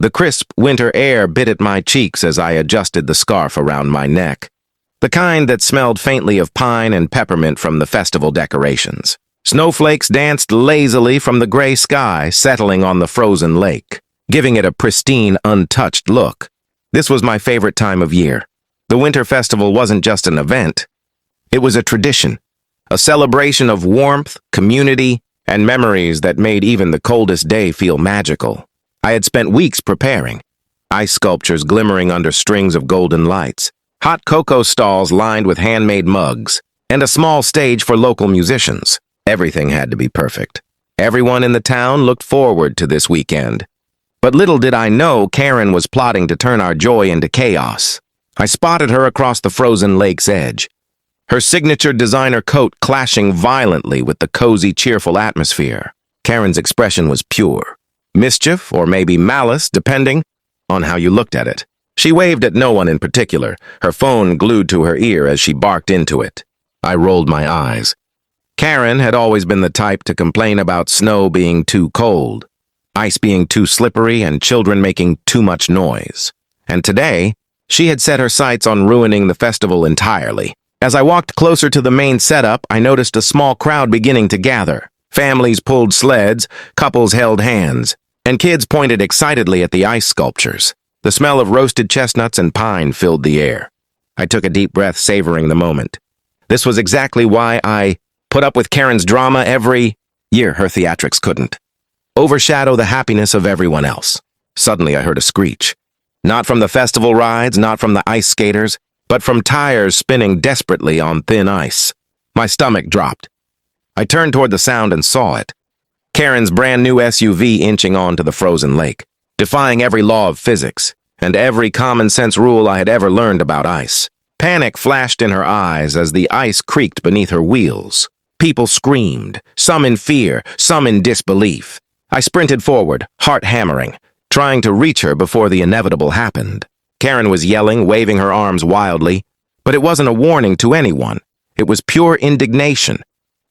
The crisp winter air bit at my cheeks as I adjusted the scarf around my neck, the kind that smelled faintly of pine and peppermint from the festival decorations. Snowflakes danced lazily from the gray sky, settling on the frozen lake, giving it a pristine, untouched look. This was my favorite time of year. The winter festival wasn't just an event. It was a tradition, a celebration of warmth, community, and memories that made even the coldest day feel magical. I had spent weeks preparing, ice sculptures glimmering under strings of golden lights, hot cocoa stalls lined with handmade mugs, and a small stage for local musicians. Everything had to be perfect. Everyone in the town looked forward to this weekend. But little did I know Karen was plotting to turn our joy into chaos. I spotted her across the frozen lake's edge, her signature designer coat clashing violently with the cozy, cheerful atmosphere. Karen's expression was pure. Mischief, or maybe malice, depending on how you looked at it. She waved at no one in particular, her phone glued to her ear as she barked into it. I rolled my eyes. Karen had always been the type to complain about snow being too cold, ice being too slippery, and children making too much noise. And today, she had set her sights on ruining the festival entirely. As I walked closer to the main setup, I noticed a small crowd beginning to gather. Families pulled sleds, couples held hands, and kids pointed excitedly at the ice sculptures. The smell of roasted chestnuts and pine filled the air. I took a deep breath, savoring the moment. This was exactly why I put up with Karen's drama every year. Her theatrics couldn't overshadow the happiness of everyone else. Suddenly I heard a screech. Not from the festival rides, not from the ice skaters, but from tires spinning desperately on thin ice. My stomach dropped. I turned toward the sound and saw it. Karen's brand new SUV inching onto the frozen lake, defying every law of physics and every common sense rule I had ever learned about ice. Panic flashed in her eyes as the ice creaked beneath her wheels. People screamed, some in fear, some in disbelief. I sprinted forward, heart hammering, trying to reach her before the inevitable happened. Karen was yelling, waving her arms wildly, but it wasn't a warning to anyone. It was pure indignation.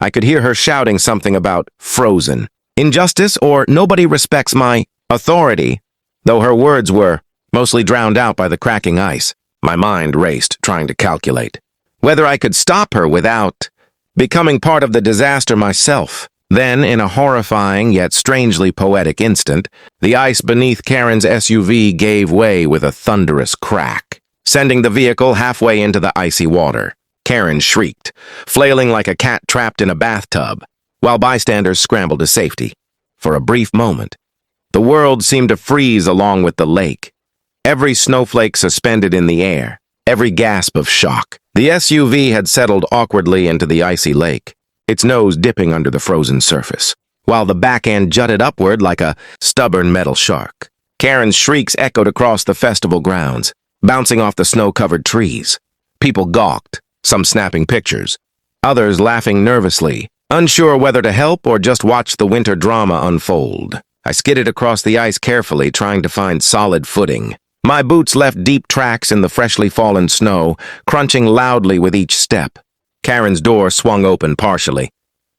I could hear her shouting something about frozen, injustice, or nobody respects my authority, though her words were mostly drowned out by the cracking ice. My mind raced, trying to calculate whether I could stop her without becoming part of the disaster myself. Then, in a horrifying yet strangely poetic instant, the ice beneath Karen's SUV gave way with a thunderous crack, sending the vehicle halfway into the icy water. Karen shrieked, flailing like a cat trapped in a bathtub, while bystanders scrambled to safety. For a brief moment, the world seemed to freeze along with the lake, every snowflake suspended in the air, every gasp of shock. The SUV had settled awkwardly into the icy lake, its nose dipping under the frozen surface, while the back end jutted upward like a stubborn metal shark. Karen's shrieks echoed across the festival grounds, bouncing off the snow-covered trees. People gawked, some snapping pictures, others laughing nervously, unsure whether to help or just watch the winter drama unfold. I skidded across the ice carefully, trying to find solid footing. My boots left deep tracks in the freshly fallen snow, crunching loudly with each step. Karen's door swung open partially,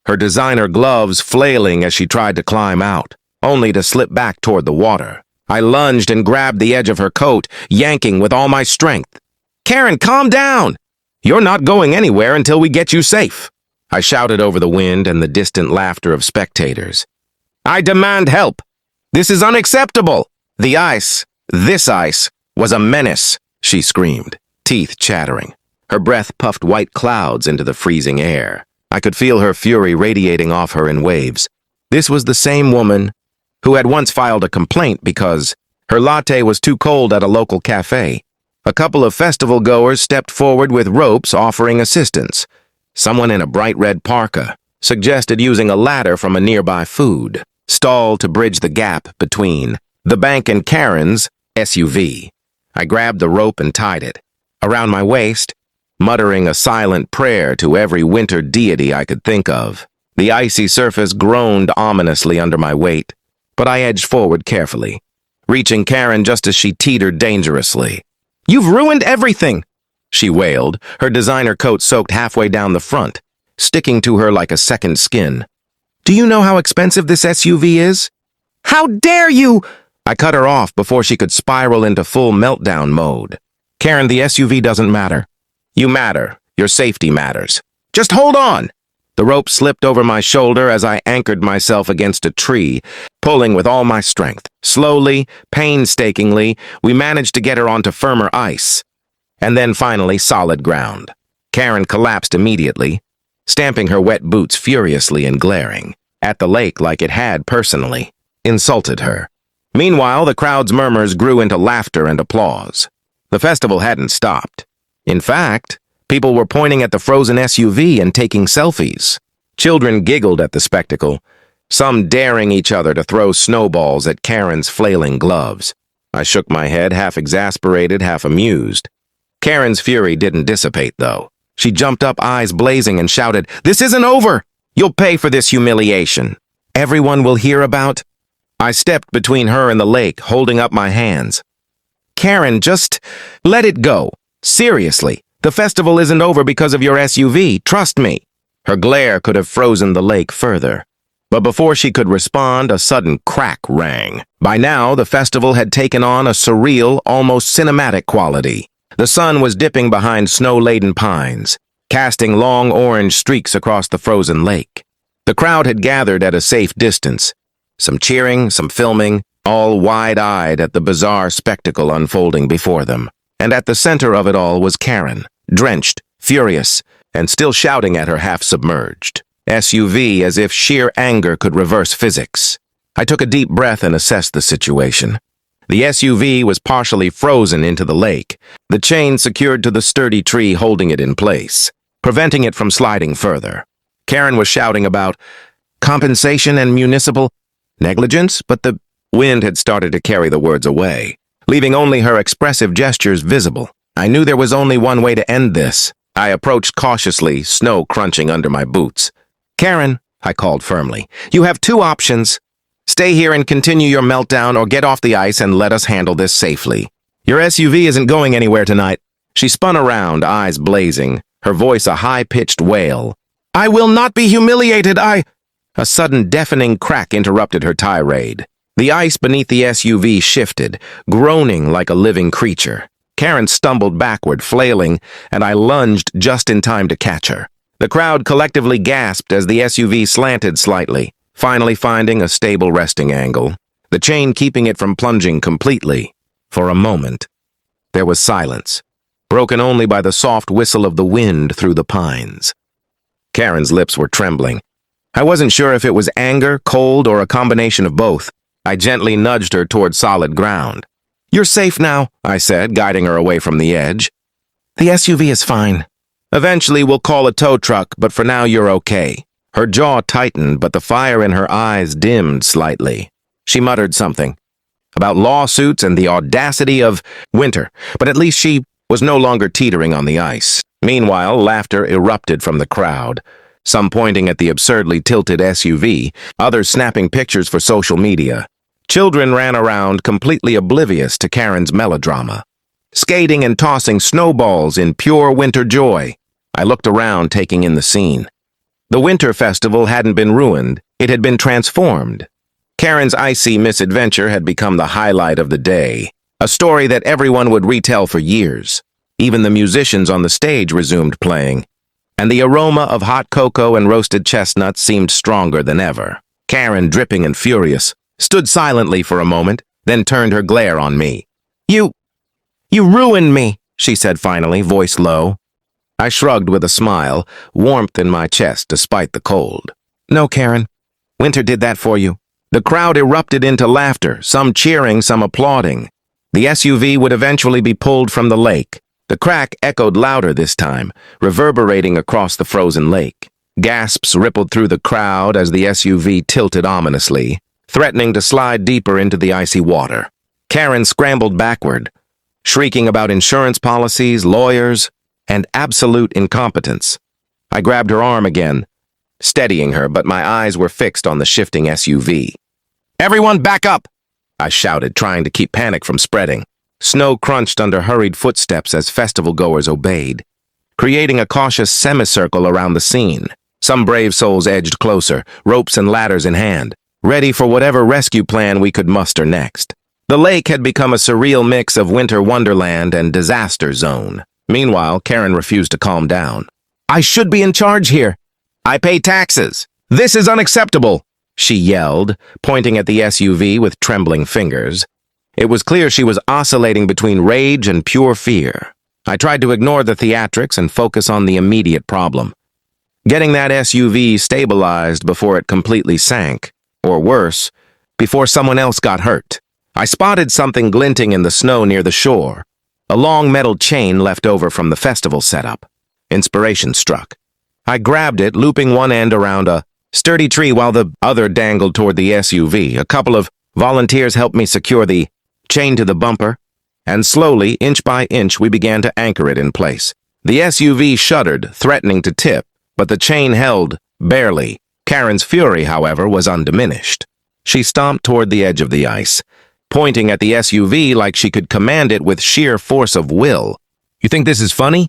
her designer gloves flailing as she tried to climb out, only to slip back toward the water. I lunged and grabbed the edge of her coat, yanking with all my strength. "Karen, calm down! You're not going anywhere until we get you safe," I shouted over the wind and the distant laughter of spectators. "I demand help! This is unacceptable!" This ice, was a menace, she screamed, teeth chattering. Her breath puffed white clouds into the freezing air. I could feel her fury radiating off her in waves. This was the same woman who had once filed a complaint because her latte was too cold at a local cafe. A couple of festival goers stepped forward with ropes offering assistance. Someone in a bright red parka suggested using a ladder from a nearby food stall to bridge the gap between the bank and Karen's SUV. I grabbed the rope and tied it around my waist, muttering a silent prayer to every winter deity I could think of. The icy surface groaned ominously under my weight, but I edged forward carefully, reaching Karen just as she teetered dangerously. "You've ruined everything!" she wailed, her designer coat soaked halfway down the front, sticking to her like a second skin. "Do you know how expensive this SUV is?" "How dare you!" I cut her off before she could spiral into full meltdown mode. Karen, the SUV doesn't matter. You matter. Your safety matters. Just hold on! The rope slipped over my shoulder as I anchored myself against a tree, pulling with all my strength. Slowly, painstakingly, we managed to get her onto firmer ice. And then finally, solid ground. Karen collapsed immediately, stamping her wet boots furiously and glaring at the lake like it had personally insulted her. Meanwhile, the crowd's murmurs grew into laughter and applause. The festival hadn't stopped. In fact, people were pointing at the frozen SUV and taking selfies. Children giggled at the spectacle, some daring each other to throw snowballs at Karen's flailing gloves. I shook my head, half exasperated, half amused. Karen's fury didn't dissipate, though. She jumped up, eyes blazing, and shouted, "This isn't over! You'll pay for this humiliation. Everyone will hear about..." I stepped between her and the lake, holding up my hands. "Karen, just let it go. Seriously, the festival isn't over because of your SUV, trust me." Her glare could have frozen the lake further. But before she could respond, a sudden crack rang. By now, the festival had taken on a surreal, almost cinematic quality. The sun was dipping behind snow-laden pines, casting long orange streaks across the frozen lake. The crowd had gathered at a safe distance, some cheering, some filming, all wide-eyed at the bizarre spectacle unfolding before them. And at the center of it all was Karen, drenched, furious, and still shouting at her half-submerged SUV as if sheer anger could reverse physics. I took a deep breath and assessed the situation. The SUV was partially frozen into the lake, the chain secured to the sturdy tree holding it in place, preventing it from sliding further. Karen was shouting about compensation and municipal negligence, but the wind had started to carry the words away, leaving only her expressive gestures visible. I knew there was only one way to end this. I approached cautiously, snow crunching under my boots. "Karen," I called firmly, "you have two options. Stay here and continue your meltdown, or get off the ice and let us handle this safely. Your SUV isn't going anywhere tonight." She spun around, eyes blazing, her voice a high-pitched wail. "I will not be humiliated, A sudden deafening crack interrupted her tirade. The ice beneath the SUV shifted, groaning like a living creature. Karen stumbled backward, flailing, and I lunged just in time to catch her. The crowd collectively gasped as the SUV slanted slightly, finally finding a stable resting angle, the chain keeping it from plunging completely. For a moment, there was silence, broken only by the soft whistle of the wind through the pines. Karen's lips were trembling. I wasn't sure if it was anger, cold, or a combination of both. I gently nudged her toward solid ground. "You're safe now," I said, guiding her away from the edge. "The SUV is fine. Eventually we'll call a tow truck, but for now you're okay." Her jaw tightened, but the fire in her eyes dimmed slightly. She muttered something about lawsuits and the audacity of winter, but at least she was no longer teetering on the ice. Meanwhile, laughter erupted from the crowd, some pointing at the absurdly tilted SUV, others snapping pictures for social media. Children ran around, completely oblivious to Karen's melodrama, skating and tossing snowballs in pure winter joy. I looked around, taking in the scene. The winter festival hadn't been ruined, it had been transformed. Karen's icy misadventure had become the highlight of the day, a story that everyone would retell for years. Even the musicians on the stage resumed playing, and the aroma of hot cocoa and roasted chestnuts seemed stronger than ever. Karen, dripping and furious, stood silently for a moment, then turned her glare on me. You ruined me," she said finally, voice low. I shrugged with a smile, warmth in my chest despite the cold. "No, Karen. Winter did that for you." The crowd erupted into laughter, some cheering, some applauding. The SUV would eventually be pulled from the lake. The crack echoed louder this time, reverberating across the frozen lake. Gasps rippled through the crowd as the SUV tilted ominously, threatening to slide deeper into the icy water. Karen scrambled backward, shrieking about insurance policies, lawyers, and absolute incompetence. I grabbed her arm again, steadying her, but my eyes were fixed on the shifting SUV. "Everyone back up!" I shouted, trying to keep panic from spreading. Snow crunched under hurried footsteps as festival-goers obeyed, creating a cautious semicircle around the scene. Some brave souls edged closer, ropes and ladders in hand, ready for whatever rescue plan we could muster next. The lake had become a surreal mix of winter wonderland and disaster zone. Meanwhile, Karen refused to calm down. "I should be in charge here. I pay taxes. This is unacceptable," she yelled, pointing at the SUV with trembling fingers. It was clear she was oscillating between rage and pure fear. I tried to ignore the theatrics and focus on the immediate problem. Getting that SUV stabilized before it completely sank, or worse, before someone else got hurt. I spotted something glinting in the snow near the shore, a long metal chain left over from the festival setup. Inspiration struck. I grabbed it, looping one end around a sturdy tree while the other dangled toward the SUV. A couple of volunteers helped me secure the chain to the bumper, and slowly, inch by inch, we began to anchor it in place. The SUV shuddered, threatening to tip, but the chain held, barely. Karen's fury, however, was undiminished. She stomped toward the edge of the ice, pointing at the SUV like she could command it with sheer force of will. "You think this is funny?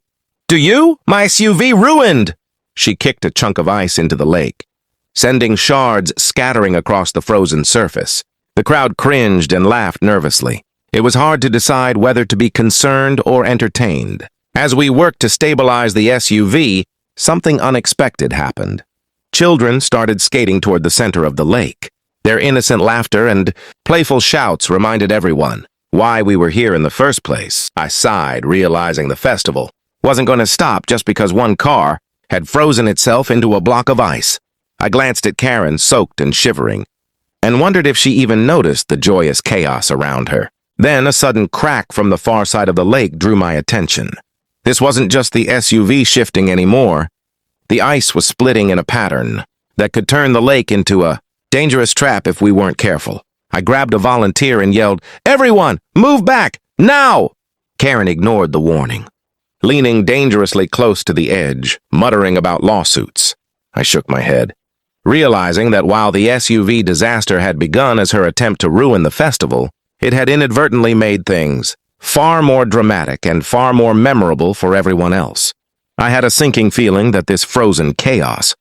Do you? My SUV ruined!" She kicked a chunk of ice into the lake, sending shards scattering across the frozen surface. The crowd cringed and laughed nervously. It was hard to decide whether to be concerned or entertained. As we worked to stabilize the SUV, something unexpected happened. Children started skating toward the center of the lake. Their innocent laughter and playful shouts reminded everyone why we were here in the first place. I sighed, realizing the festival wasn't going to stop just because one car had frozen itself into a block of ice. I glanced at Karen, soaked and shivering, and wondered if she even noticed the joyous chaos around her. Then a sudden crack from the far side of the lake drew my attention. This wasn't just the SUV shifting anymore. The ice was splitting in a pattern that could turn the lake into a dangerous trap if we weren't careful. I grabbed a volunteer and yelled, "Everyone, move back, now!" Karen ignored the warning, leaning dangerously close to the edge, muttering about lawsuits. I shook my head, realizing that while the SUV disaster had begun as her attempt to ruin the festival, it had inadvertently made things far more dramatic and far more memorable for everyone else. I had a sinking feeling that this frozen chaos